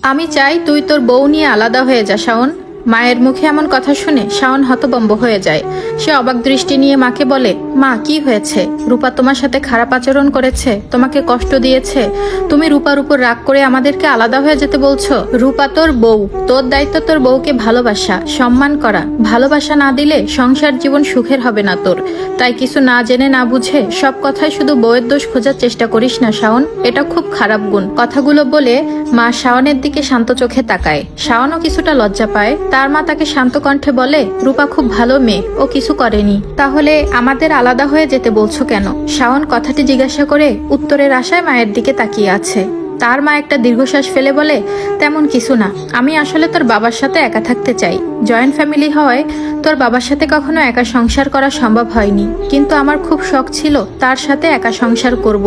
আমি চাই তুই তোর বউ নিয়ে আলাদা হয়ে যা শাওন। মায়ের মুখে এমন কথা শুনে শাওন হতভম্ব হয়ে যায়। সে অবাক দৃষ্টি নিয়ে মাকে বলে, মা কি হয়েছে? রূপা তোমার সাথে খারাপ আচরণ করেছে, তোমাকে কষ্ট দিয়েছে, তুমি রূপার উপর রাগ করে আমাদেরকে আলাদা হয়ে যেতে বলছো? রূপা তোর বউ, তোর দায়িত্ব তোর বউকে ভালোবাসা, সম্মান করা। ভালোবাসা না দিলে সংসার জীবন সুখের হবে না তোর। তাই কিছু না জেনে না বুঝে সব কথায় শুধু বউয়ের দোষ খোঁজার চেষ্টা করিস না শাওন, এটা খুব খারাপ গুণ। কথাগুলো বলে মা শাওনের দিকে শান্ত চোখে তাকায়। শাওনও কিছুটা লজ্জা পায়। তার মা তাকে শান্ত কণ্ঠে বলে, রূপা খুব ভালো মেয়ে, ও কিছু করেনি। তাহলে আমাদের আলাদা হয়ে যেতে বলছো কেন? শাওন কথাটি জিজ্ঞাসা করে উত্তরের আশায় মায়ের দিকে তাকিয়ে আছে। তার মা একটা দীর্ঘশ্বাস ফেলে বলে, তেমন কিছু না, আমি আসলে তোর বাবার সাথে একা থাকতে চাই। জয়েন্ট ফ্যামিলি হওয়ায় তোর বাবার সাথে কখনো একা সংসার করা সম্ভব হয়নি, কিন্তু আমার খুব শখ ছিল তার সাথে একা সংসার করব।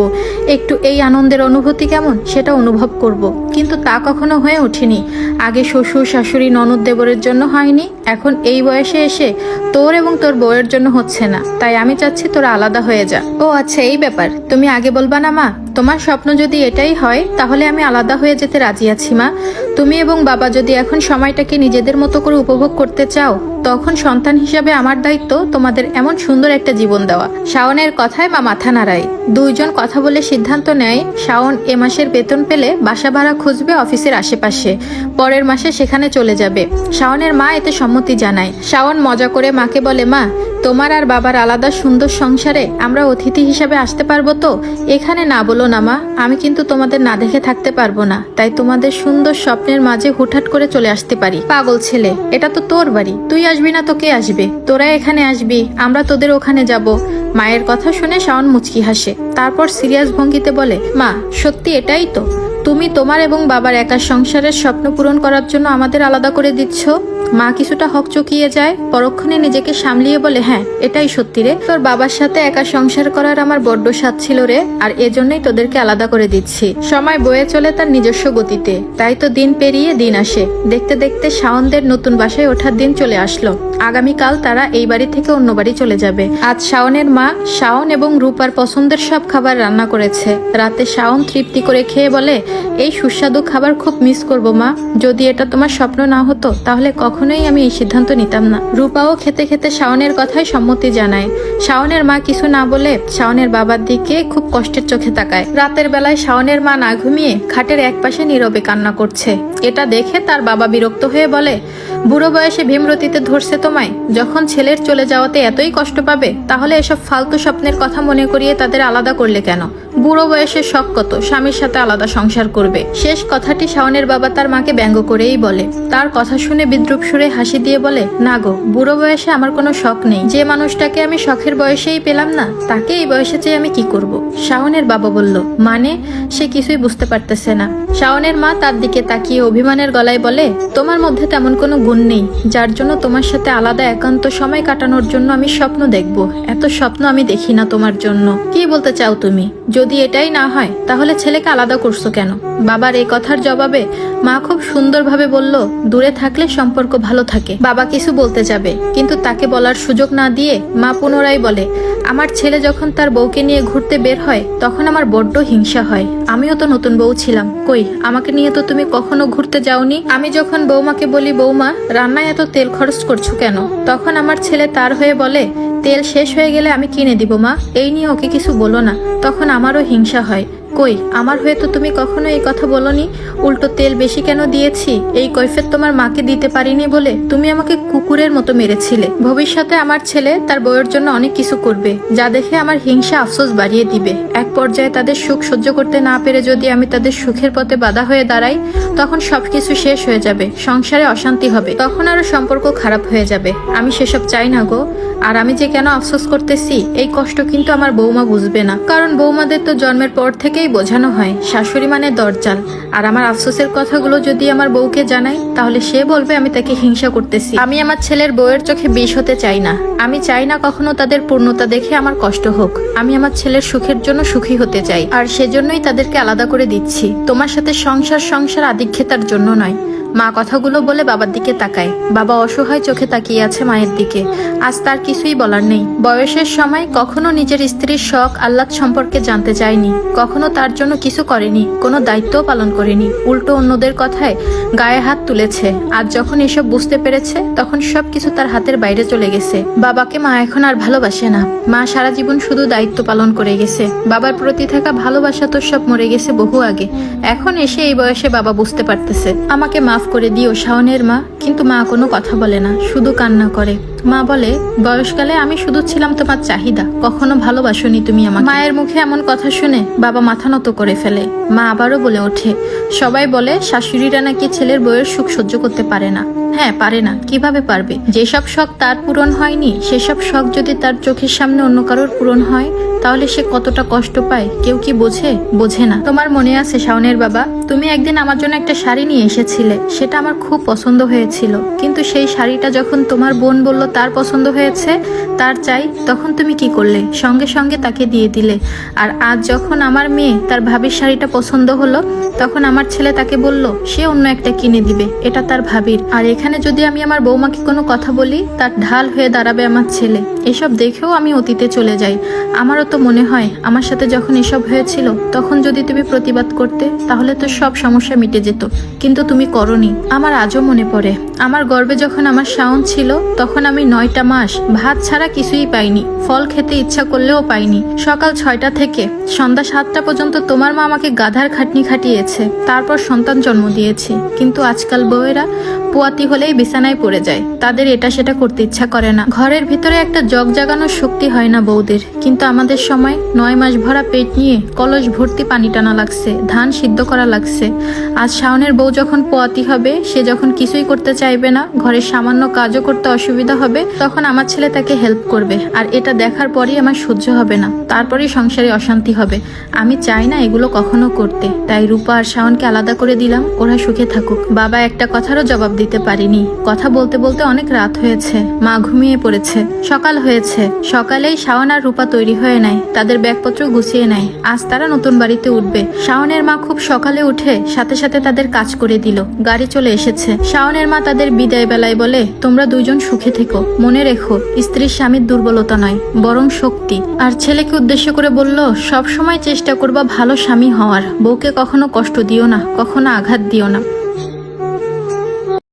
একটু এই আনন্দের অনুভূতি কেমন সেটা অনুভব করব, কিন্তু তা কখনো হয়ে ওঠেনি। আগে শ্বশুর শাশুড়ি ননদ দেবরের জন্য হয়নি, এখন এই বয়সে এসে তোর এবং তোর বউয়ের জন্য হচ্ছে না। তাই আমি চাচ্ছি তোরা আলাদা হয়ে যা। ও আচ্ছা, এই ব্যাপার, তুমি আগে বলবা না মা? তোমার স্বপ্ন যদি এটাই হয় তাহলে আমি আলাদা হয়ে যেতে রাজি আছি মা। তুমি এবং বাবা যদি এখন সময়টাকে নিজেদের মতো করে উপভোগ করতে চাও, তখন সন্তান হিসাবে আমার দায়িত্ব তোমাদের এমন সুন্দর একটা জীবন দেওয়া। শাওনের কথায় মা মাথা নাড়ায়। দুইজন কথা বলে সিদ্ধান্ত নেয় শাওন এ মাসের বেতন পেলে বাসা ভাড়া খুঁজবে অফিসের আশেপাশে, পরের মাসে সেখানে চলে যাবে। শাওনের মা এতে সম্মতি জানায়। শাওন মজা করে মাকে বলে, মা তোমার আর বাবার আলাদা সুন্দর সংসারে আমরা অতিথি হিসাবে আসতে পারবো তো? এখানে না বলো না মা, আমি কিন্তু তোমাদের না দেখে থাকতে পারবো না, তাই তোমাদের সুন্দর স্বপ্নের মাঝে হুটহাট করে চলে আসতে পারি। পাগল ছেলে, এটা তো তোর বাড়ি, তুই আসবি না তো কে আসবে? তোরা এখানে আসবি, আমরা তোদের ওখানে যাব। মায়ের কথা শুনে শাওন মুচকি হাসে, তারপর সিরিয়াস ভঙ্গিতে বলে, মা সত্যি এটাই তো? তুমি তোমার এবং বাবার একা সংসারের স্বপ্ন পূরণ করার জন্য আমাদের আলাদা করে দিচ্ছ? মা কিছুটা হকচকিয়ে যায়, পরক্ষণে নিজেকে সামলিয়ে বলে, হ্যাঁ এটাই সত্যি রে। তোর বাবার সাথে একা সংসার করার আমার বড্ড স্বাদ ছিল রে, আর এজন্যই তোদেরকে আলাদা করে দিচ্ছি। সময় বয়ে চলে তার নিজস্ব গতিতে, তাই তো দিন পেরিয়ে দিন আসে। দেখতে দেখতে শাওনদের নতুন বাসায় ওঠার দিন চলে আসলো। আগামীকাল তারা এই বাড়ি থেকে অন্য বাড়ি চলে যাবে। আজ শাওনের মা শাওন এবং রূপার পছন্দের সব খাবার রান্না করেছে। রাতে শাওন তৃপ্তি করে খেয়ে বলে, এই সুস্বাদু খাবার খুব মিস করব মা। যদি এটা তোমার স্বপ্ন না হতো তাহলে কখনোই আমি এই সিদ্ধান্ত নিতাম না। রূপাও খেতে খেতে শাওনের কথায় সম্মতি জানায়। শাওনের মা কিছু না বলে শাওনের বাবার দিকে খুব কষ্টের চোখে তাকায়। রাতের বেলায় শাওনের মা না ঘুমিয়ে খাটের একপাশে নীরবে কান্না করছে। এটা দেখে তার বাবা বিরক্ত হয়ে বলে, বুড়ো বয়সে ভীমরতিতে ধরছে তোমায়? যখন ছেলের চলে যাওয়াতে এতই কষ্ট পাবে, তাহলে এসব ফালতু স্বপ্নের কথা মনে করিয়ে তাদের আলাদা করলে কেন? বুড়ো বয়সে শখ কত স্বামীর সাথে আলাদা সংসার করবে। শেষ কথাটি শাওনের বাবা তার মাকে ব্যঙ্গ করেই বলে। তার কথা শুনে বিদ্রুপ সুরে হাসি দিয়ে বলে, না গো, বুড়ো বয়সে আমার কোনো শখ নেই। যে মানুষটাকে আমি শখের বয়সেই পেলাম না, তাকে এই বয়সে চেয়ে আমি কি করব? শাওনের বাবা বলল। মানে? সে কিছুই বুঝতে পারতেছে না। শাওনের মা তার দিকে তাকিয়ে অভিমানের গলায় বলে, তোমার মধ্যে তেমন কোনো গুণ নেই যার জন্য তোমার সাথে আলাদা একান্ত সময় কাটানোর জন্য আমি স্বপ্ন দেখব। এত স্বপ্ন আমি দেখি না তোমার জন্য। কি বলতে চাও তুমি? যদি এটাই না হয় তাহলে ছেলেকে আলাদা করছো কেন? বাবার এই কথার জবাবে মা খুব সুন্দরভাবে বলল, দূরে থাকলে সম্পর্ক ভালো থাকে। বাবা কিছু বলতে যাবে, কিন্তু তাকে বলার সুযোগ না দিয়ে মা পুনরায় বলে, আমার ছেলে যখন তার বউকে নিয়ে ঘুরতে বের হয় তখন আমার বড্ড হিংসা হয়। আমিও তো নতুন বউ ছিলাম, কই আমাকে নিয়ে তো তুমি কখনো ঘুরতে যাওনি। আমি যখন বৌমাকে বলি, বৌমা রান্নায় এত তেল খরচ করছো কেন, তখন আমার ছেলে তার হয়ে বলে, তেল শেষ হয়ে গেলে আমি কিনে দিব মা, এই নিয়ে ওকে কিছু বলো না। তখন আমারও হিংসা হয়। কই আমার হয়ে তো তুমি কখনো এই কথা বলনি। উল্টো তেল বেশি কেন দিয়েছি এই কৈফিয়ত তোমার মাকে দিতে পারিনি বলে তুমি আমাকে কুকুরের মতো মেরেছিলে। ভবিষ্যতে আমার ছেলে তার বউয়ের জন্য অনেক কিছু করবে, যা দেখে আমার হিংসা আফসোস বাড়িয়ে দিবে। এক পর্যায়ে তাদের সুখ সহ্য করতে না পেরে যদি আমি তাদের সুখের পথে বাধা হয়ে দাঁড়াই, তখন সবকিছু শেষ হয়ে যাবে, সংসারে অশান্তি হবে, তখন আরো সম্পর্ক খারাপ হয়ে যাবে। আমি সেসব চাই না গো। আর আমি যে কেন আফসোস করতেছি এই কষ্ট কিন্তু আমার বৌমা বুঝবে না, কারণ বৌমাদের তো জন্মের পর থেকেই বোঝানো হয় শাশুড়ি মানে দরজাল। আর আমার আফসোসের কথাগুলো যদি আমার বউকে জানাই তাহলে সে বলবে আমি তাকে হিংসা করতেছি। আমি আমার ছেলের বউয়ের চোখে বিষ হতে চাই না। আমি চাই না কখনো তাদের পূর্ণতা দেখে আমার কষ্ট হোক। আমি আমার ছেলের সুখের জন্য সুখী হতে চাই, আর সেজন্যই তাদেরকে আলাদা করে দিচ্ছি। তোমার সাথে সংসার আদিক্ষেতার জন্য নয়। মা কথাগুলো বলে বাবার দিকে তাকায়। বাবা অসহায় চোখে তাকিয়ে আছে মায়ের দিকে। আজ তার কিছুই বলার নেই। বয়সের সময় কখনো নিজের স্ত্রীর শখ আহ্লাদ সম্পর্কে জানতে চায়নি, কখনো তার জন্য কিছু করেনি, কোনো দায়িত্বও পালন করেনি, উল্টো অন্যদের কথায় গায়ে হাত তুলেছে। আর যখন এসব বুঝতে পেরেছে তখন সবকিছু তার হাতের বাইরে চলে গেছে। বাবাকে মা এখন আর ভালোবাসে না। মা সারা জীবন শুধু দায়িত্ব পালন করে গেছে। বাবার প্রতি থাকা ভালোবাসা তো সব মরে গেছে বহু আগে। এখন এসে এই বয়সে বাবা বুঝতে পারতেছে। আমাকে মাফ করে দিও শাওনের মা। কিন্তু মা কোনো কথা বলে না, শুধু কান্না করে। মা বলে, বয়সকালে আমি শুধু ছিলাম তোমার চাহিদা, কখনো ভালোবাসোনি তুমি আমাকে। মায়ের মুখে এমন কথা শুনে বাবা মাথা নত করে ফেলে। মা আবারও বলে ওঠে, সবাই বলে শাশুড়িরা নাকি ছেলের বউয়ের সুখ সহ্য করতে পারে না। হ্যাঁ, পারে না, কিভাবে পারবে? যেসব শখ তার পূরণ হয়নি, সেসব শখ যদি তার চোখের সামনে অন্য কারোর পূরণ হয়, তাহলে সে কতটা কষ্ট পায় কেউ কি বোঝে? বোঝে না। তোমার মনে আছে শাওনের বাবা, তুমি একদিন আমার জন্য একটা শাড়ি নিয়ে এসেছিলে, সেটা আমার খুব পছন্দ হয়েছিল। কিন্তু সেই শাড়িটা যখন তোমার বোন বলল তার পছন্দ হয়েছে, তার চাই, তখন তুমি কি করলে? সঙ্গে সঙ্গে তাকে দিয়ে দিলে। আর আজ যখন আমার মেয়ে তার ভাবির শাড়িটা পছন্দ হলো, তখন আমার ছেলে তাকে বলল সে অন্য একটা কিনে দিবে, এটা তার ভাবির। আর এখানে যদি আমি আমার বৌমাকে কোনো কথা বলি, তার ঢাল হয়ে দাঁড়াবে আমার ছেলে। এসব দেখেও আমি অতীতে চলে যাই। আমারও তো মনে হয় আমার সাথে যখন এসব হয়েছিল, তখন যদি তুমি প্রতিবাদ করতে, তাহলে তো সব সমস্যা মিটে যেত। কিন্তু তুমি করনি। আমার আজও মনে পড়ে, আমার গর্ভে যখন আমার শাওন ছিল, তখন আমি 9টা মাস ভাত ছাড়া কিছুই পাইনি, ফল খেতে ইচ্ছা করলেও পাইনি। সকাল 6টা থেকে সন্ধ্যা 7টা পর্যন্ত তোমার মা আমাকে গাধার খাটনি খাটিয়েছে, তারপর সন্তান জন্ম দিয়েছি। কিন্তু আজকাল বউয়েরা পোয়াতি হলেই বিছানায় পড়ে যায়, তাদের এটা সেটা করতে ইচ্ছা করে না। ঘরের ভিতরে একটা জগ জাগানোর শক্তি হয় না বউদের। কিন্তু আমাদের সময় 9 মাস ভরা পেট নিয়ে কলস ভর্তি পানি টানা লাগছে, ধান সিদ্ধ করা লাগছে। আজ শাওনের বউ যখন পোয়াতি হবে, সে যখন কিছুই করতে চাইবে না, ঘরের সামান্য কাজও করতে অসুবিধা হবে, তখন আমার ছেলে তাকে হেল্প করবে। আর এটা দেখার পরই আমার সহ্য হবে না, তারপরেই সংসারে অশান্তি হবে। আমি চাই না এগুলো কখনো করতে। তাই রূপা আর শাওনকে আলাদা করে দিলাম, ওরা সুখে থাকুক। বাবা একটা কথারও জবাব দিতে পারিনি। কথা বলতে বলতে অনেক রাত হয়েছে, মা ঘুমিয়ে পড়েছে। সকাল হয়েছে, সকালেই শাওন আর রূপা তৈরি হয়ে নেয়, তাদের ব্যাগপত্র গুছিয়ে নেয়। আজ তারা নতুন বাড়িতে উঠবে। শাওনের মা খুব সকালে উঠে সাথে সাথে তাদের কাজ করে দিল। গাড়ি চলে এসেছে। শাওনের মা তাদের বিদায় বেলায় বলে, তোমরা দুইজন সুখে থেকো। মনে রেখো, স্ত্রীর স্বামীর দুর্বলতা নয়, বরং শক্তি। আর ছেলেকে উদ্দেশ্য করে বলল, সব সময় চেষ্টা করবা ভালো স্বামী হওয়ার। বউকে কখনো কষ্ট দিও না, কখনো আঘাত দিও না।